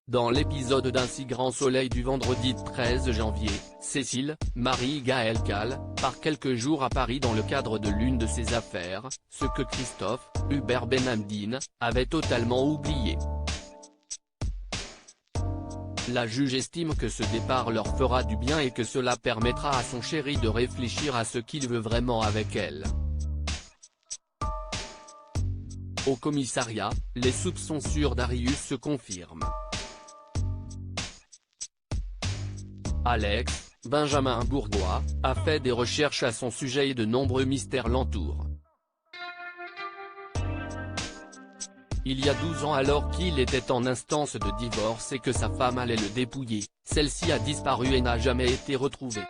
Dans l'épisode d'Un si grand soleil du vendredi 13 janvier, Cécile, Marie-Gaëlle Calle, part quelques jours à Paris dans le cadre de l'une de ses affaires, ce que Christophe, Hubert Benhamdine, avait totalement oublié. La juge estime que ce départ leur fera du bien et que cela permettra à son chéri de réfléchir à ce qu'il veut vraiment avec elle. Au commissariat, les soupçons sur Darius se confirment. Alex, Benjamin Bourgois, a fait des recherches à son sujet et de nombreux mystères l'entourent. Il y a 12 ans, alors qu'il était en instance de divorce et que sa femme allait le dépouiller, celle-ci a disparu et n'a jamais été retrouvée.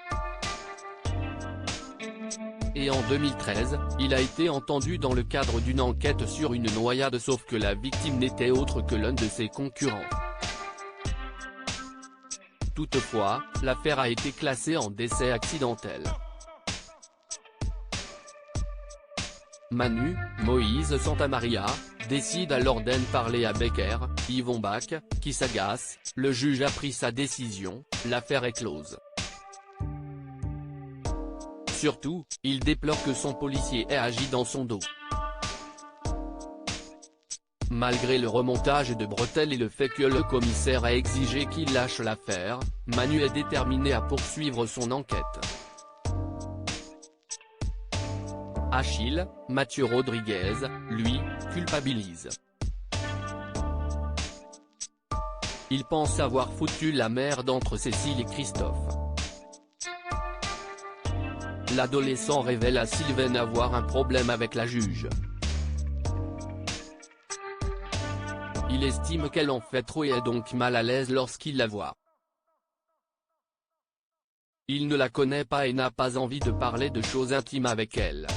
Et en 2013, il a été entendu dans le cadre d'une enquête sur une noyade, sauf que la victime n'était autre que l'un de ses concurrents. Toutefois, l'affaire a été classée en décès accidentel. Manu, Moïse Santamaria, décide alors d'en parler à Becker, Yvon Bach, qui s'agace. Le juge a pris sa décision, l'affaire est close. Surtout, il déplore que son policier ait agi dans son dos. Malgré le remontage de bretelles et le fait que le commissaire a exigé qu'il lâche l'affaire, Manu est déterminé à poursuivre son enquête. Achille, Mathieu Rodriguez, lui, culpabilise. Il pense avoir foutu la merde entre Cécile et Christophe. L'adolescent révèle à Sylvaine avoir un problème avec la juge. Il estime qu'elle en fait trop et est donc mal à l'aise lorsqu'il la voit. Il ne la connaît pas et n'a pas envie de parler de choses intimes avec elle.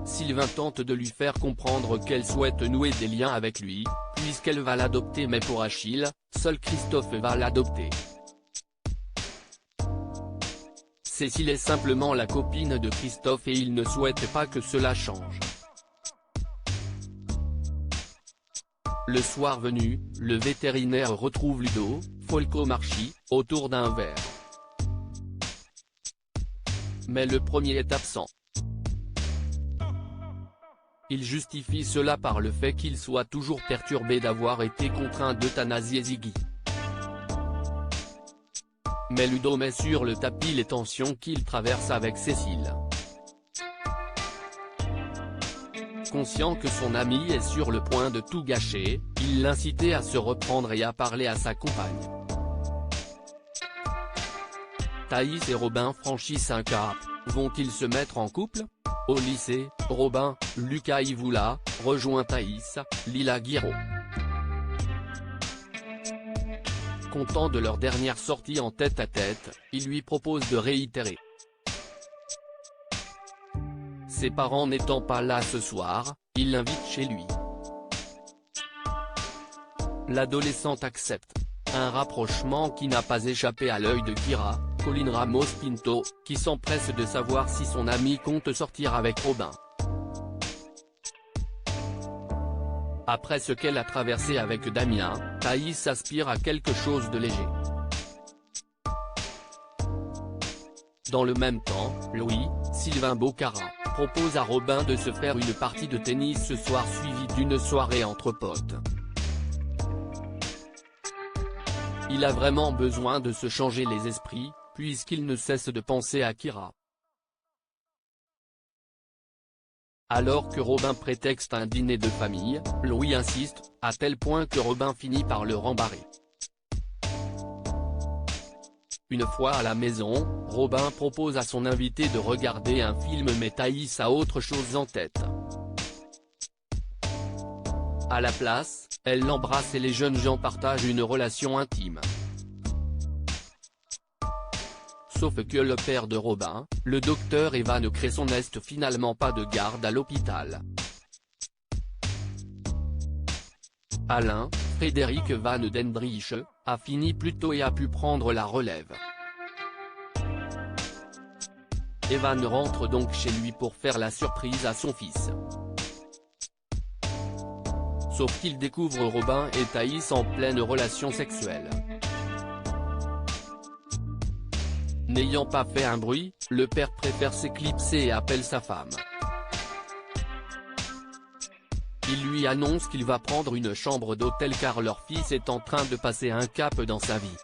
Sylvain tente de lui faire comprendre qu'elle souhaite nouer des liens avec lui, puisqu'elle va l'adopter, mais pour Achille, seul Christophe va l'adopter. Cécile est simplement la copine de Christophe et il ne souhaite pas que cela change. Le soir venu, le vétérinaire retrouve Ludo Folcomarchi, autour d'un verre. Mais le premier est absent. Il justifie cela par le fait qu'il soit toujours perturbé d'avoir été contraint d'euthanasier Ziggy. Mais Ludo met sur le tapis les tensions qu'il traverse avec Cécile. Conscient que son ami est sur le point de tout gâcher, il l'incitait à se reprendre et à parler à sa compagne. Thaïs et Robin franchissent un cap. Vont-ils se mettre en couple? Au lycée, Robin, Lucas Ivoula, rejoint Thaïs, Lila Guiraud. Content de leur dernière sortie en tête-à-tête, il lui propose de réitérer. Ses parents n'étant pas là ce soir, il l'invite chez lui. L'adolescente accepte. Un rapprochement qui n'a pas échappé à l'œil de Kira, Colline Ramos Pinto, qui s'empresse de savoir si son ami compte sortir avec Robin. Après ce qu'elle a traversé avec Damien, Thaïs aspire à quelque chose de léger. Dans le même temps, Louis, Sylvain Bocara, propose à Robin de se faire une partie de tennis ce soir suivie d'une soirée entre potes. Il a vraiment besoin de se changer les esprits, puisqu'il ne cesse de penser à Kira. Alors que Robin prétexte un dîner de famille, Louis insiste, à tel point que Robin finit par le rembarrer. Une fois à la maison, Robin propose à son invité de regarder un film, mais Thaïs a autre chose en tête. À la place, elle l'embrasse et les jeunes gens partagent une relation intime. Sauf que le père de Robin, le docteur Evan Cresson, n'est finalement pas de garde à l'hôpital. Alain, Frédéric Van Dendrich, a fini plus tôt et a pu prendre la relève. Evan rentre donc chez lui pour faire la surprise à son fils. sauf qu'il découvre Robin et Thaïs en pleine relation sexuelle. N'ayant pas fait un bruit, le père préfère s'éclipser et appelle sa femme. Il lui annonce qu'il va prendre une chambre d'hôtel car leur fils est en train de passer un cap dans sa vie.